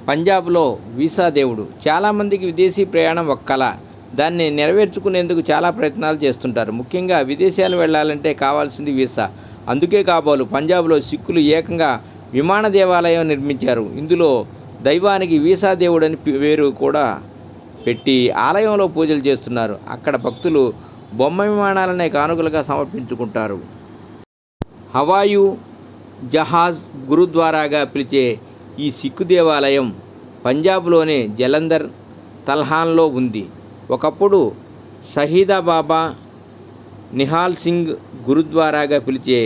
పంజాబ్లో వీసా దేవుడు. చాలామందికి విదేశీ ప్రయాణం ఒక కల. దాన్ని నెరవేర్చుకునేందుకు చాలా ప్రయత్నాలు చేస్తుంటారు. ముఖ్యంగా విదేశాలు వెళ్ళాలంటే కావాల్సింది వీసా. అందుకే కాబోలు పంజాబ్లో సిక్కులు ఏకంగా విమాన దేవాలయం నిర్మించారు. ఇందులో దైవానికి వీసా దేవుడని పేరు కూడా పెట్టి ఆలయంలో పూజలు చేస్తున్నారు. అక్కడ భక్తులు బొమ్మ విమానాలనే కానుకలుగా సమర్పించుకుంటారు. హవాయు జహాజ్ గురుద్వారాగా పిలిచే ఈ సిక్కు దేవాలయం పంజాబ్లోని జలంధర్, తల్హాన్లో ఉంది. ఒకప్పుడు షహీదా బాబా నిహాల్ సింగ్ గురుద్వారాగా పిలిచే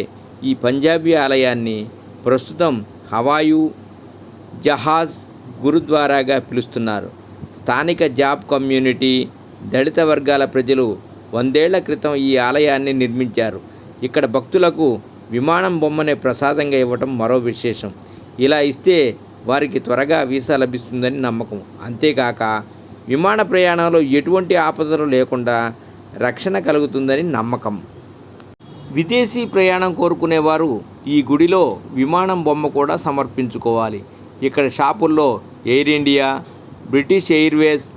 ఈ పంజాబీ ఆలయాన్ని ప్రస్తుతం హవాయు జహాజ్ గురుద్వారాగా పిలుస్తున్నారు. స్థానిక జాబ్ కమ్యూనిటీ, దళిత వర్గాల ప్రజలు 100 ఏళ్ల క్రితం ఈ ఆలయాన్ని నిర్మించారు. ఇక్కడ భక్తులకు విమానం బొమ్మనే ప్రసాదంగా ఇవ్వటం మరో విశేషం. ఇలా ఇస్తే వారికి త్వరగా వీసా లభిస్తుందని నమ్మకం. అంతేకాక విమాన ప్రయాణంలో ఎటువంటి ఆపదలు లేకుండా రక్షణ కలుగుతుందని నమ్మకం. విదేశీ ప్రయాణం కోరుకునేవారు ఈ గుడిలో విమానం బొమ్మ కూడా సమర్పించుకోవాలి. ఇక్కడ షాపుల్లో air India, British Airways,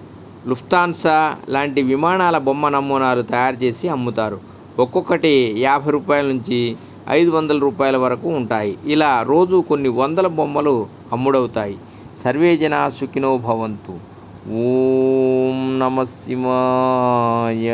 Lufthansa లాంటి విమానాల బొమ్మ నమూనాలు తయారు చేసి అమ్ముతారు. ఒక్కొక్కటి 50 రూపాయల నుంచి 500 రూపాయల వరకు ఉంటాయి. ఇలా రోజు కొన్ని వందల బొమ్మలు అమ్ముడవుతాయి. సర్వే జనా సుఖినో భవంతు. ఓం నమః శివాయ.